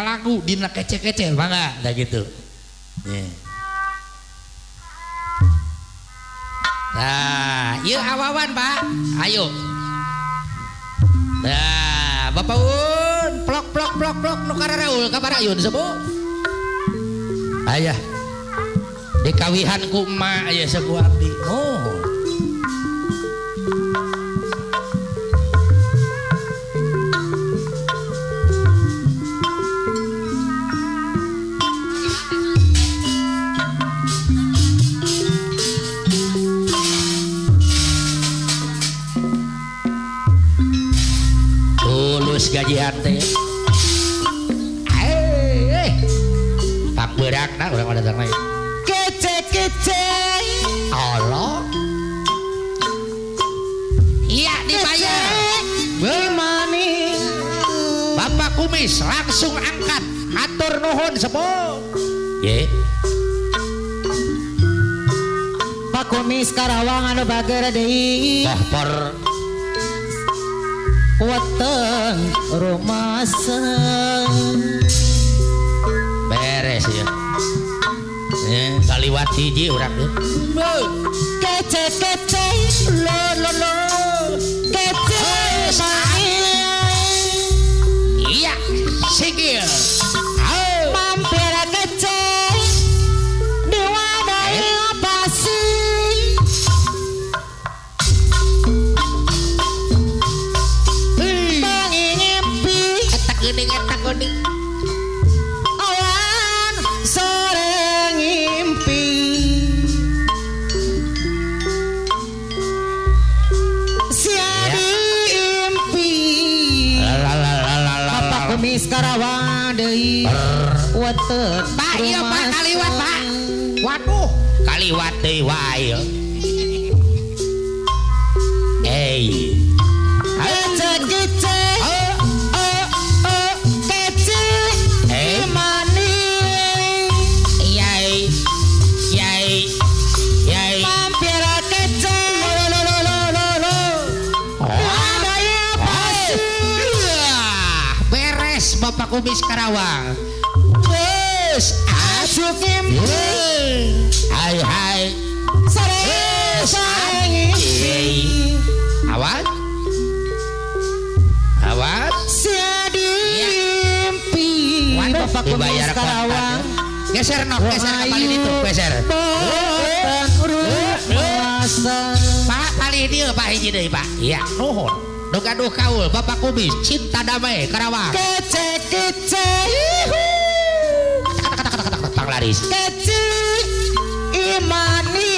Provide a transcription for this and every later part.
lagu dina kece-kece mangga da gitu. Nah, yuk awawan Pak, ayo. Nah, Bapak Un, plok nu kararaul ka Barayun sepuh. Ayah. Dikawihan ku emak aya sepuh abdi. Oh. Gajian teh tak berak nah orang ada ternaik kece Allah iya dibayar gimana Bapak Kumis langsung angkat atur nuhun sepuh ye Pak Kumis Karawang anu bager deui pohpor weteng rumasan beres ya kaliwat hiji urang deh kece lo kece iya sikil mampir kece di wadah pasi geuning awan sore ngimpi siadi impi Bapak Kumis Karawang deui weteng Pak ieu Pak kaliwat Pak waduh kaliwat deui wae Bapak Kumis Karawang wes asup ngimpi hai sore ngimpi awas siadi impi Bapak Kumis Karawang geser kembali itu geser Pak kali ini Pak hiji deui Pak iya nuhun gaduh kaul Bapak Kumis cinta damai Karawang kece panglaris kece imani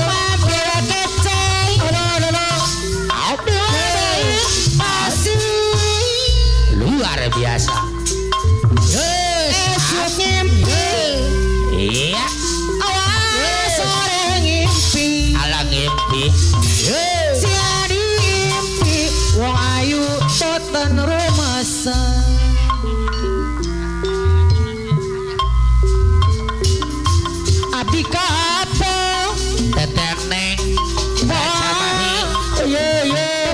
mampir kece luar biasa iya siadi impi wong ayu toten rumasan abdi kato teteh neng rasamahi ye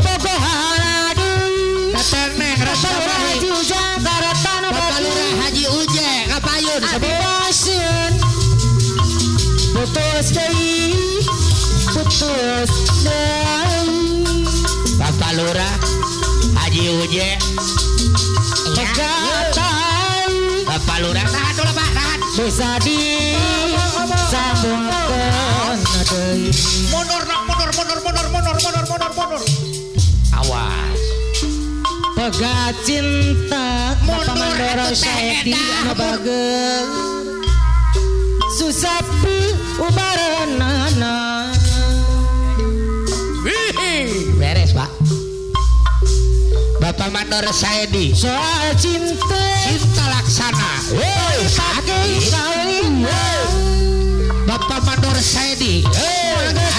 bogohan aduh teteh neng rasamahi Haji Uje karatan Bapak Lurah Haji Uje kapayun sebasin putus deui Bapak Lurah Haji Uje pegatan Bapak Lurah tahan dulu Pak tahan bisa disambungkan mundur awas pegat cinta Bapak Mandoro Saedi anu bageus susapi ubarenana beres Pak Bapak Mandor Saedi soal cinta laksana sakit Bapak Mandor Saedi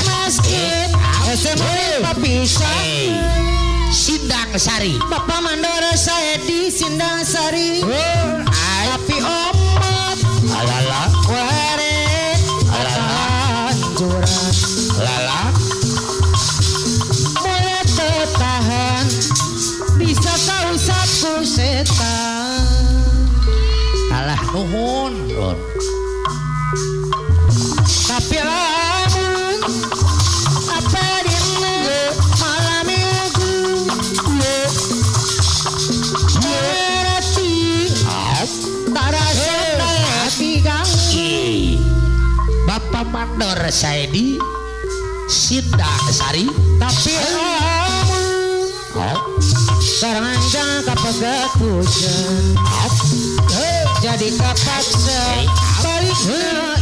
masjid SMA Papisah Sindang Sari Bapak Mandor Saedi Sindang Sari api omat alala were alala anjuran lala tahan nuhun tapi lamun apa dina malam minggu berarti tarasa hati ganggu Bapak Mandor Saidi Sindang Sari tapi lamun sekarang jangan kapagat hujan jadi kapaksa balik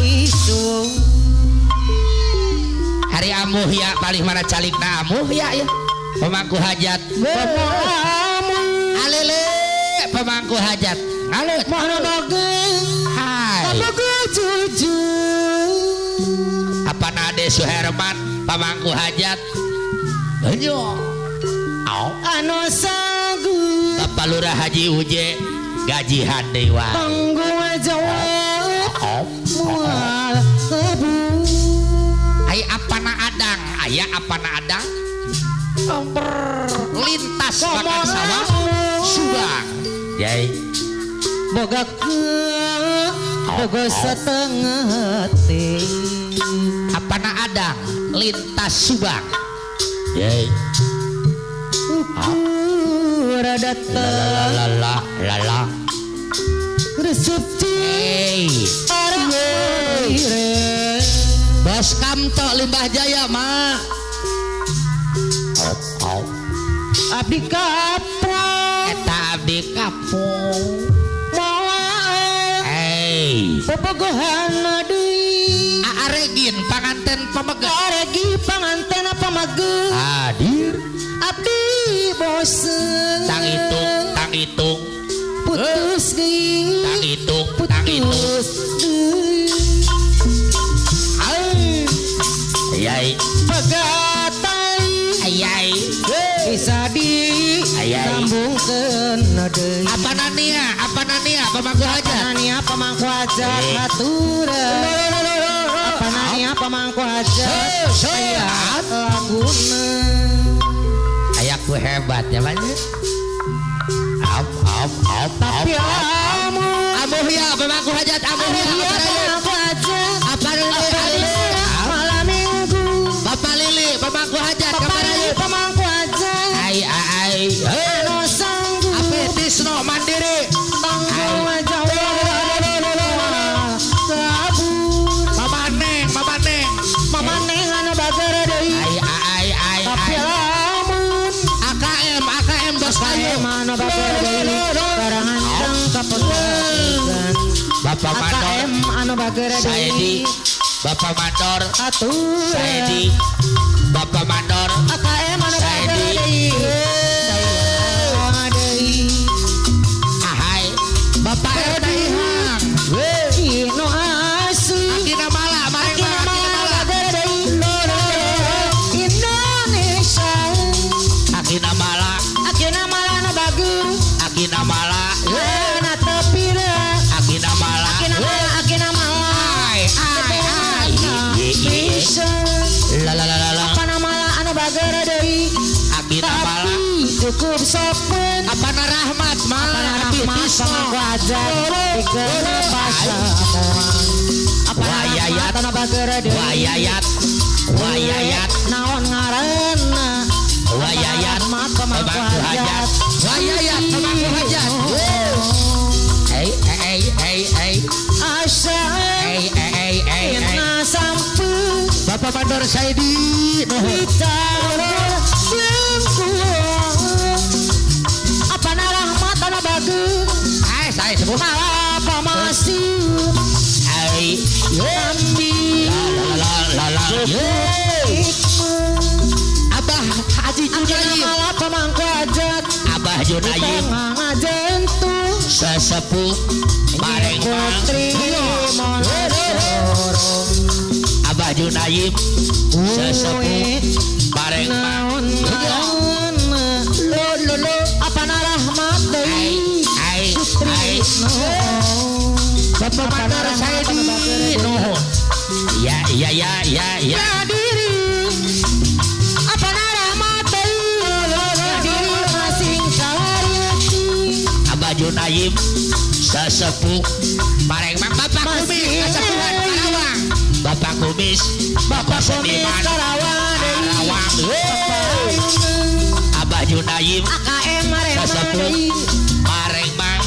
isu hari amuh ya paling mana calikna amuh ya pemangku hajat alele pemangku hajat alele mana bagus hai bagus jujur apa nade Suherman pemangku hajat banyak anu sagu Bapak Lurah Haji Uje gajihan dewa tanggung jawab mual kebu ay apana adang aya apana adang lintas makan sawah subang yai boga setengah hati apana adang lintas subang yai rada lala resepti Bos Kamto Limbah Jaya ma abdi kapal eta abdi kapung bobogohan deui Aregin panganten pamegah aregi panganten pamageh hadir abdi bosen tang hitung putus deui tang hitung ayai pagatai ayai bisa disambungkeun deui apa nania pemangku hajat nania pamangku hajat haturan apa nania pamangku hajat sayat laguna ayaku hebat ya banyak tapi amuh ya pemangku hajat amuh ya pamangku hajat apa lili malam minggu Bapak Lili pemangku hajat papari pamangku hajat ai anu sanggup ape Tisno mandiri tanggung jawab kabur mamaneng anu bagara deui tapi lamun AKM bos kayu mana bagara deui karangan jang kapegan Bapak Mandor AKM anu bagara Saidi deui Bapak Mandor aturan Saidi Bapak Mandor AKM anu bagara Saidi deui ahai Bapak RT Ihang no asli Akina Mala mari Akina Mala Indonesia Akina Mala akhirnya malah anu bagus Akina Mala na tepira Akina Mala akhirnya malah bisa la apa nama anu bagara deui Akina Mala cukup sopan apa Rahmat mah pamangku hajat dikeuna pasamuan apa Wayayat. anu bagara deui Wayayat naon ngaranna Wayayat pamangku hajat Wayayat pemangku hajat hey asa ina sampai Bapak Mandor Saidi bicara apa rahmat anu bagus saya sebut apa masih ambi Abah Haji Junayim malah pamangku hajat Abah Junayim tengah jantung sesepuh Parengmang putri Monasoro Abah Junayim sesepuh Parengmang naon apa rahmat deui Bapak Mandor Saidi ya diri apa rahmat deui diri masing sarati Abah Junayim sesepuh Pareng Mang Bapak Kumis kasepuhan Karawang. Bapak Kumis, Bapak Seniman Karawang. Abah Junayim AKM kasepuh Pareng Mang.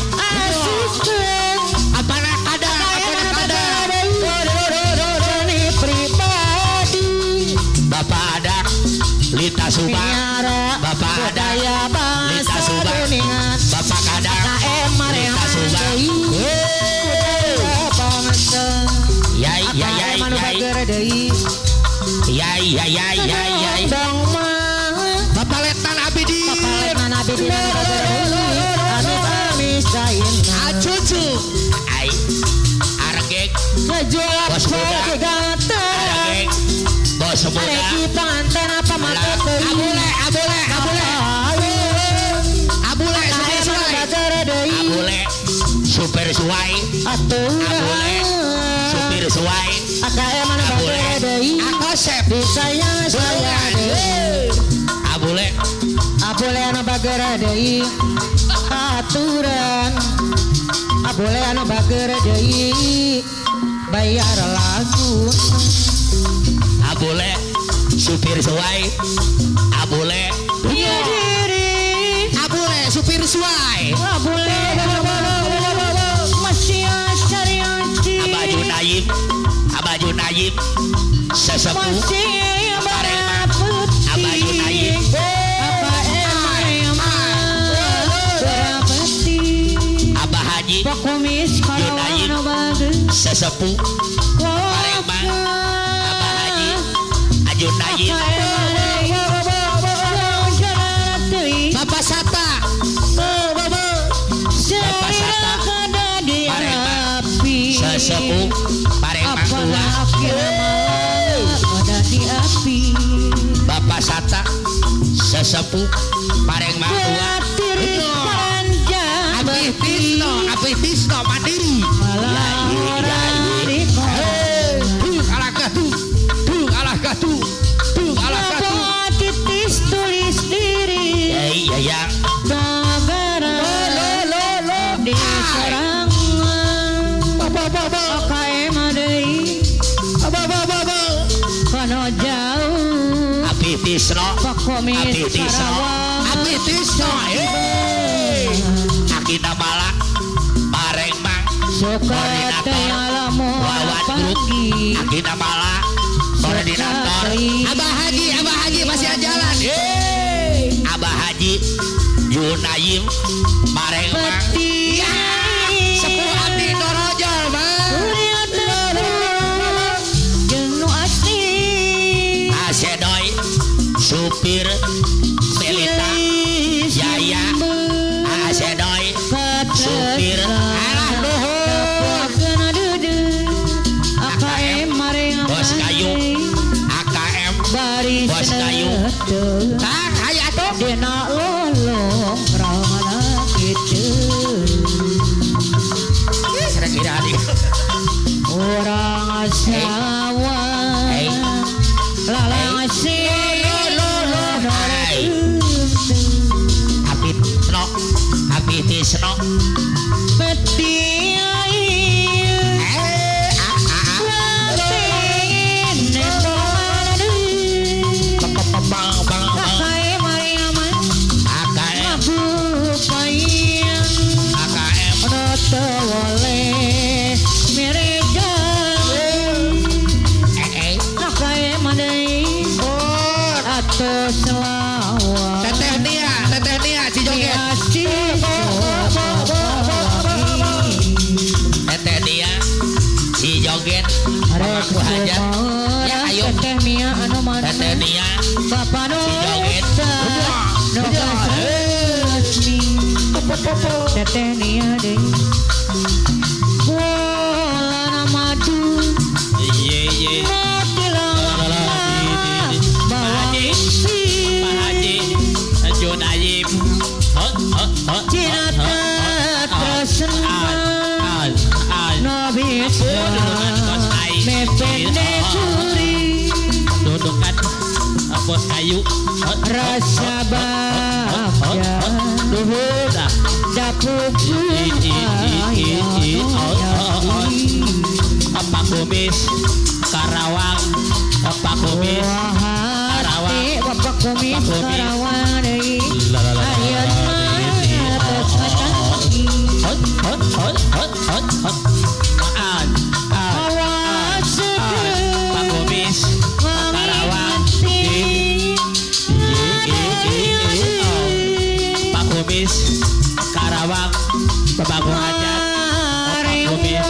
Apa nak ada? Bapak ada Lita Subang, Bapak ada Lita Subang, Bapak ada Lita Subang. Yai. Bapak Letnan Abidin, Acucu, Ai, Argek, Bos Muda, Argek, Bos Muda, Abule, Super Suai, Abule, Supir Suai, Abule, Akosep, Abule, anu bagera deui aturan abole anu bagera deui bayar lagu Abule, Supir Suai, Abule, Abule, Supir Suai, abole masih syariati Abah Junayim, sesepuh Pareng Mang, Abah Junayim, Abah Haji Junayim, sesepuh Pareng Mang, Abah Haji Junayim, Bapak Sata, Pareng Mang, sesepuh Pareng Mang tua, Bapak Sata, sesepuh Pareng Mang tua, Abih Tisno Mandiri, kalah gatuh, titis tulis diri yang negara di serangan AKM deui kono jauh Abih Tisno, Pakomis Abih Tisno, Akina Malak, Pareng Mang, koordinator, Wawan Group, Akina Malak, koordinator, Abah Haji masih jalan, Abah Haji Junayim, Pareng Mang, sepuh Abdi Dorojol, Asedoy, Supir Melita, Jaya, Asedoy, Supir Bos Kayu, AKM Bos Kayu, tak hayat tuh dina lolong ramana kitu kira-kira nih orang asawa lalang asih Abih Tisno, peti Teteh Nia, si joget. Teteh Nia, si joget. Aku aja. Ya ayo. Teteh Nia anu mana? Teteh Nia, Bapak si joget. Teteh Nia deh. Bola madu. Iya. Junayim, dudukan Bos Kayu, rasa bagja luhur dah, dapur Kumis Karawang Pak Kumis Karawang Bapak Kumis Karawang deui ayeuna tos kacaki awas Pak Kumis Karawang Pak Kumis Karawang Bapak Hajat Pak Kumis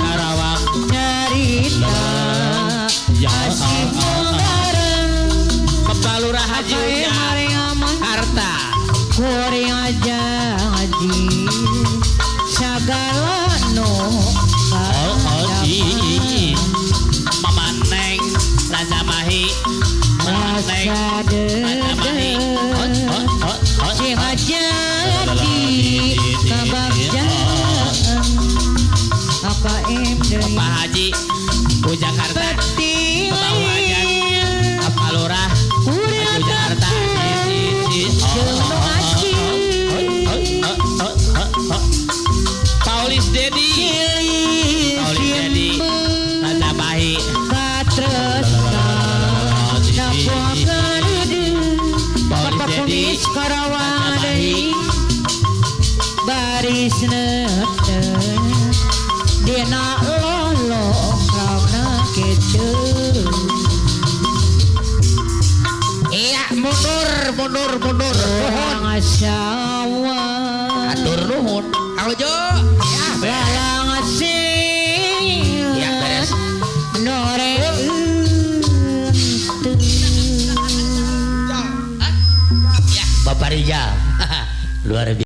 Karawang cerita asih bareng Kepalurah Haji Ujang Harta kuring aja ngaji segala nu Mama Neng Raja Mahi Mama Neng Raja Mahi sing aja di kabagjaan apa deui Pak Haji Ujang Harta peti Bapak Hajat Kepalurah Haji Ujang Harta Paulis Dedi Paulis Dedi Raja Mahi katresna dapokeun Paulis Bapak Dedi Kumis Karawang deui baris neten dina lolong launa kitu Iya mundur orang asawa Atur nuhun Kang Ujo Ya beres lalang asing Ya beres nore Ya Bapak Rijal Luar biasa